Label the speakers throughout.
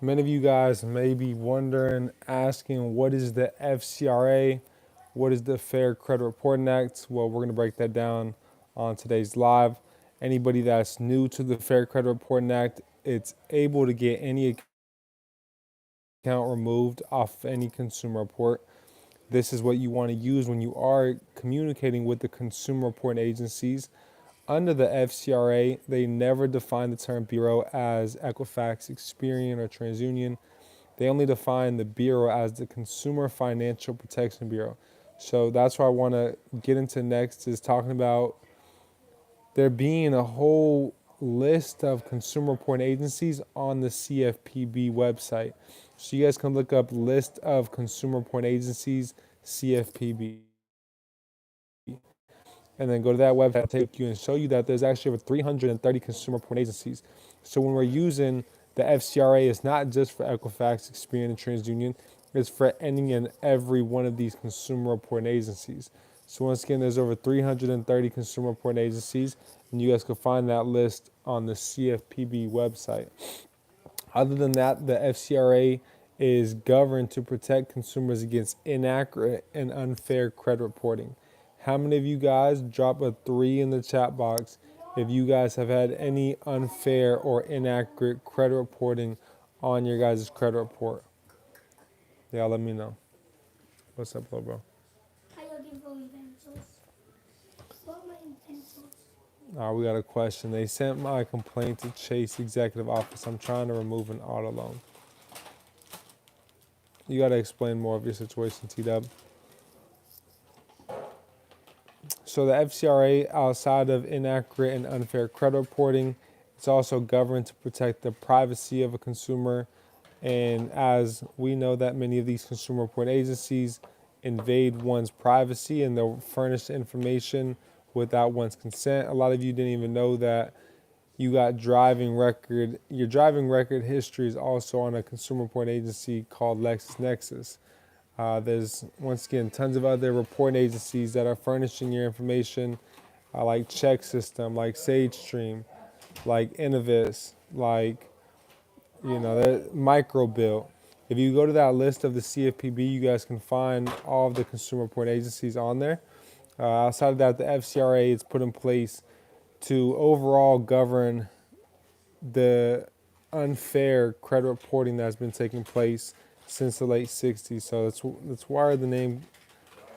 Speaker 1: Many of you guys may be wondering, asking, what is the FCRA? What is the Fair Credit Reporting Act? Well, we're going to break that down on today's live. Anybody that's new to the Fair Credit Reporting Act, it's able to get any account removed off any consumer report. This is what you want to use when you are communicating with the consumer reporting agencies. Under the FCRA, they never define the term bureau as Equifax, Experian, or TransUnion. They only define the bureau as the Consumer Financial Protection Bureau. So that's what I want to get into next, is talking about there being a whole list of consumer reporting agencies on the CFPB website. So you guys can look up list of consumer reporting agencies, CFPB, and then go to that website, take you and show you that there's actually over 330 consumer reporting agencies. So when we're using the FCRA, it's not just for Equifax, Experian, and TransUnion. It's for any and every one of these consumer reporting agencies. So once again, there's over 330 consumer reporting agencies, and you guys can find that list on the CFPB website. Other than that, the FCRA is governed to protect consumers against inaccurate and unfair credit reporting. How many of you guys, drop a 3 in the chat box if you guys have had any unfair or inaccurate credit reporting on your guys' credit report? Yeah, let me know. What's up, little bro?
Speaker 2: How you looking for utensils? What my utensils?
Speaker 1: We got a question. They sent my complaint to Chase Executive Office. I'm trying to remove an auto loan. You got to explain more of your situation, T-Dub. So the FCRA, outside of inaccurate and unfair credit reporting, it's also governed to protect the privacy of a consumer. And as we know that many of these consumer reporting agencies invade one's privacy and they'll furnish information without one's consent. A lot of you didn't even know that you got driving record. Your driving record history is also on a consumer reporting agency called LexisNexis. There's, once again, tons of other reporting agencies that are furnishing your information, like Check System, like SageStream, like Innovis, like, Microbill. If you go to that list of the CFPB, you guys can find all of the consumer reporting agencies on there. Outside of that, the FCRA is put in place to overall govern the unfair credit reporting that's been taking place since the late 60s. So that's where the name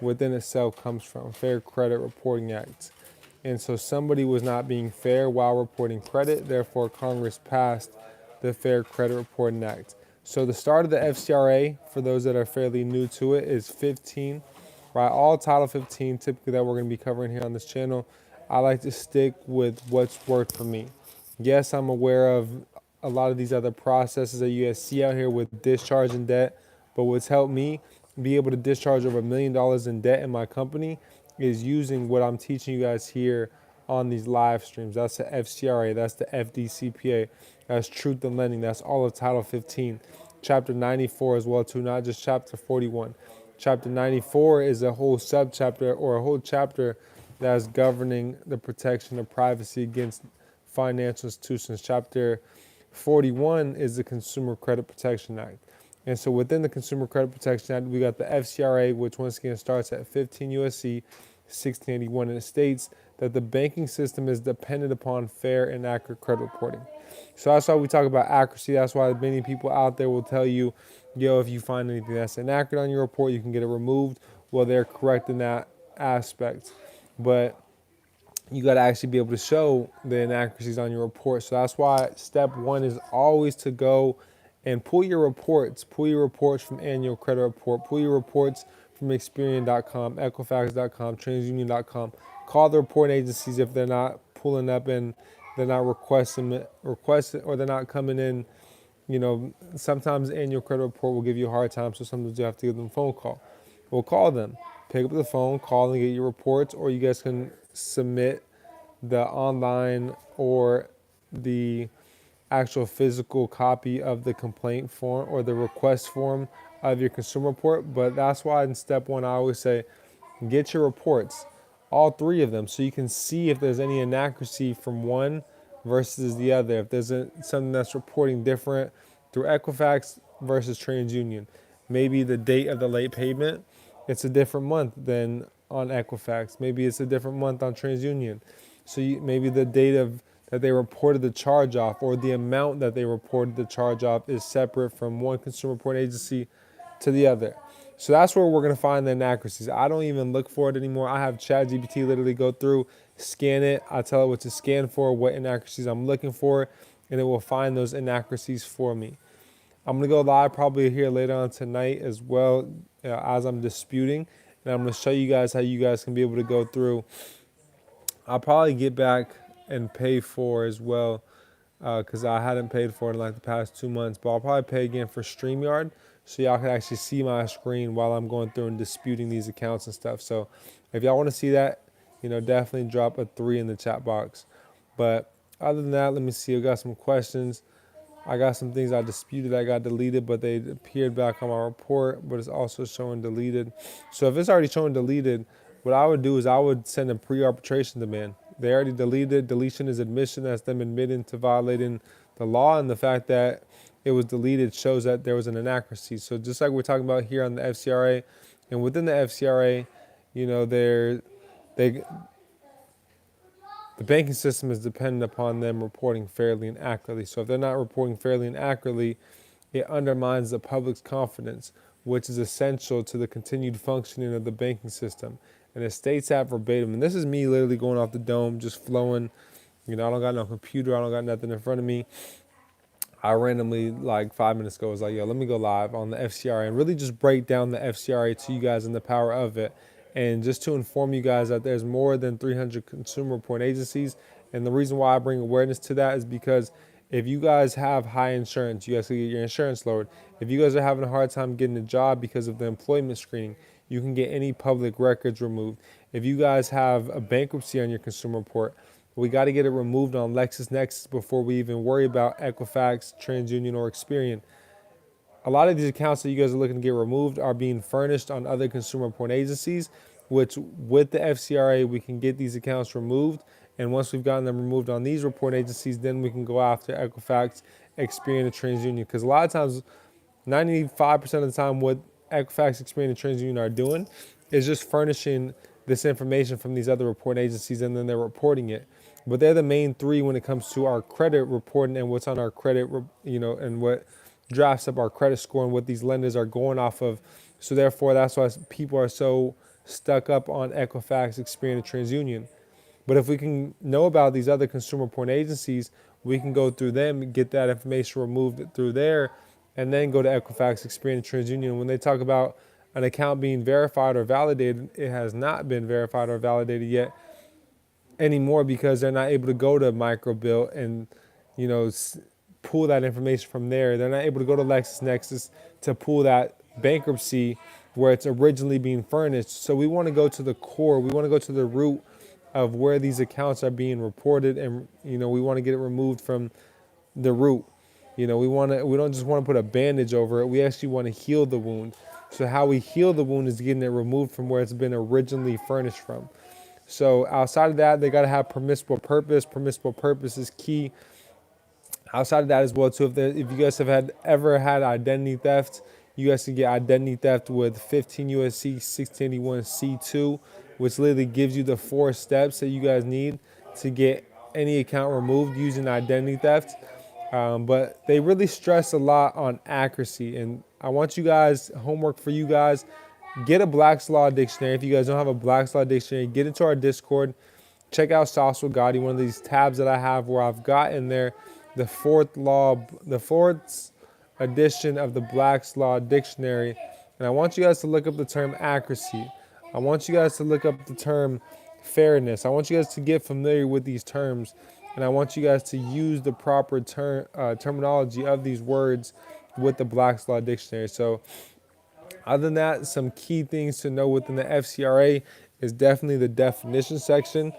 Speaker 1: within itself comes from, Fair Credit Reporting Act. And so somebody was not being fair while reporting credit, therefore Congress passed the Fair Credit Reporting Act. So the start of the FCRA, for those that are fairly new to it, is 15, right? All Title 15, typically, that we're going to be covering here on this channel. I like to stick with what's worked for me. Yes, I'm aware of a lot of these other processes that you guys see out here with discharge and debt, but what's helped me be able to discharge over $1 million in debt in my company is using what I'm teaching you guys here on these live streams. That's the FCRA, that's the FDCPA, that's Truth in Lending, that's all of Title 15, Chapter 94 as well too, not just Chapter 41. Chapter 94 is a whole subchapter or a whole chapter that's governing the protection of privacy against financial institutions. Chapter 41 is the Consumer Credit Protection Act. And so within the Consumer Credit Protection Act, we got the FCRA, which once again starts at 15 USC 1681, and it states that the banking system is dependent upon fair and accurate credit reporting. So that's why we talk about accuracy. That's why many people out there will tell you, yo, if you find anything that's inaccurate on your report, you can get it removed. Well, they're correct in that aspect. But you got to actually be able to show the inaccuracies on your report. So that's why step one is always to go and pull your reports. Pull your reports from Annual Credit Report. Pull your reports from Experian.com, Equifax.com, TransUnion.com. Call the reporting agencies if they're not pulling up and they're not requesting, or they're not coming in. Sometimes the Annual Credit Report will give you a hard time, so sometimes you have to give them a phone call. We'll call them. Pick up the phone, call and get your reports, or you guys can submit the online or the actual physical copy of the complaint form or the request form of your consumer report. But that's why in step one, I always say, get your reports, all 3 of them, so you can see if there's any inaccuracy from one versus the other. If there's something that's reporting different Through Equifax versus TransUnion, maybe the date of the late payment, it's a different month than on Equifax. Maybe it's a different month on TransUnion. So maybe the date of that they reported the charge off or the amount that they reported the charge off is separate from one consumer reporting agency to the other. So that's where we're going to find the inaccuracies. I don't even look for it anymore. I have ChatGPT literally go through, scan it. I tell it what to scan for, what inaccuracies I'm looking for, and it will find those inaccuracies for me. I'm going to go live probably here later on tonight as well as I'm disputing. And I'm going to show you guys how you guys can be able to go through. I'll probably get back and pay for as well because I hadn't paid for it in like the past 2 months. But I'll probably pay again for StreamYard so y'all can actually see my screen while I'm going through and disputing these accounts and stuff. So if y'all want to see that, definitely drop a 3 in the chat box. But other than that, let me see. I got some questions. I got some things I disputed that got deleted, but they appeared back on my report, but it's also showing deleted. So if it's already showing deleted, what I would do is I would send a pre-arbitration demand. They already deleted. Deletion is admission. That's them admitting to violating the law, and the fact that it was deleted shows that there was an inaccuracy. So just like we're talking about here on the FCRA, and within the FCRA, they the banking system is dependent upon them reporting fairly and accurately. So if they're not reporting fairly and accurately, it undermines the public's confidence, which is essential to the continued functioning of the banking system. And it states that verbatim. And this is me literally going off the dome, just flowing. I don't got no computer. I don't got nothing in front of me. I randomly, like 5 minutes ago, was like, yo, let me go live on the FCRA and really just break down the FCRA to you guys and the power of it. And just to inform you guys that there's more than 300 consumer report agencies. And the reason why I bring awareness to that is because if you guys have high insurance, you guys can get your insurance lowered. If you guys are having a hard time getting a job because of the employment screening, you can get any public records removed. If you guys have a bankruptcy on your consumer report, we got to get it removed on LexisNexis before we even worry about Equifax, TransUnion, or Experian. A lot of these accounts that you guys are looking to get removed are being furnished on other consumer report agencies, which with the FCRA, we can get these accounts removed. And once we've gotten them removed on these report agencies, then we can go after Equifax, Experian, and TransUnion. Because a lot of times, 95% of the time, what Equifax, Experian, and TransUnion are doing is just furnishing this information from these other report agencies, and then they're reporting it. But they're the main three when it comes to our credit reporting and what's on our credit, and what drafts up our credit score and what these lenders are going off of. So therefore, that's why people are so stuck up on Equifax, Experian, and TransUnion. But if we can know about these other consumer report agencies, we can go through them and get that information removed through there, and then go to Equifax, Experian, and TransUnion. When they talk about an account being verified or validated, it has not been verified or validated yet anymore because they're not able to go to Microbill and, pull that information from there. They're not able to go to LexisNexis to pull that bankruptcy where it's originally being furnished. So we want to go to the core. We want to go to the root of where these accounts are being reported, and we want to get it removed from the root. We don't just want to put a bandage over it. We actually want to heal the wound. So how we heal the wound is getting it removed from where it's been originally furnished from. So outside of that, they got to have permissible purpose. Permissible purpose is key. Outside of that as well, too, if you guys have ever had identity theft, you guys can get identity theft with 15 USC 1681 C2, which literally gives you the 4 steps that you guys need to get any account removed using identity theft. But they really stress a lot on accuracy. And I want you guys, homework for you guys, get a Black's Law Dictionary. If you guys don't have a Black's Law Dictionary, get into our Discord. Check out Sauce Gotti, one of these tabs that I have where I've got in there the fourth edition of the Black's Law Dictionary. And I want you guys to look up the term accuracy. I want you guys to look up the term fairness. I want you guys to get familiar with these terms. And I want you guys to use the proper terminology of these words with the Black's Law Dictionary. So other than that, some key things to know within the FCRA is definitely the definition section,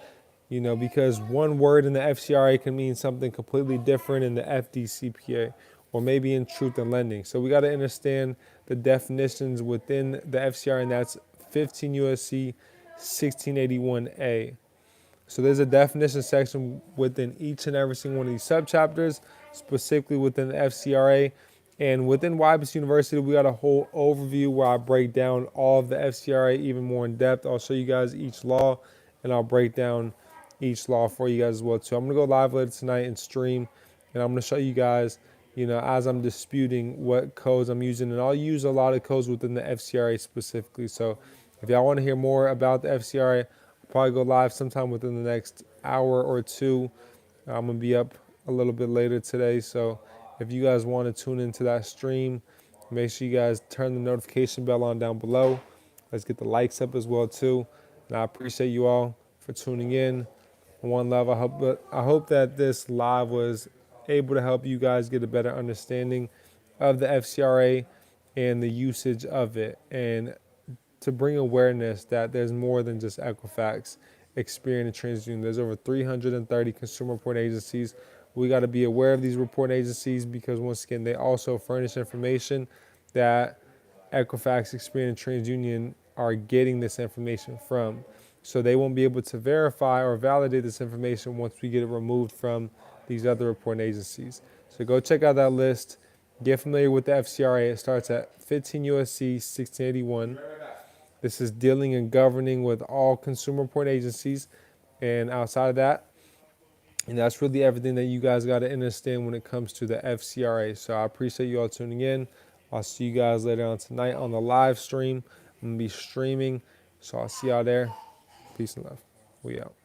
Speaker 1: because one word in the FCRA can mean something completely different in the FDCPA or maybe in truth in lending. So we got to understand the definitions within the FCRA, and that's 15 USC 1681A. So there's a definition section within each and every single one of these subchapters, specifically within the FCRA. And within YBS University, we got a whole overview where I break down all of the FCRA even more in depth. I'll show you guys each law, and I'll break down each law for you guys as well too. I'm gonna go live later tonight and stream, and I'm gonna show you guys, as I'm disputing what codes I'm using, and I'll use a lot of codes within the FCRA specifically. So if y'all want to hear more about the FCRA, I'll probably go live sometime within the next hour or two. I'm gonna be up a little bit later today, so if you guys want to tune into that stream, make sure you guys turn the notification bell on down below. Let's get the likes up as well too. And I appreciate you all for tuning in. One love. I hope that this live was able to help you guys get a better understanding of the FCRA and the usage of it, and to bring awareness that there's more than just Equifax, Experian, and TransUnion. There's over 330 consumer reporting agencies. We got to be aware of these reporting agencies because, once again, they also furnish information that Equifax, Experian, and TransUnion are getting this information from. So they won't be able to verify or validate this information once we get it removed from these other reporting agencies. So go check out that list. Get familiar with the FCRA. It starts at 15 USC 1681. This is dealing and governing with all consumer reporting agencies. And outside of that, and that's really everything that you guys got to understand when it comes to the FCRA. So I appreciate you all tuning in. I'll see you guys later on tonight on the live stream. I'm going to be streaming. So I'll see y'all there. Peace and love. We out.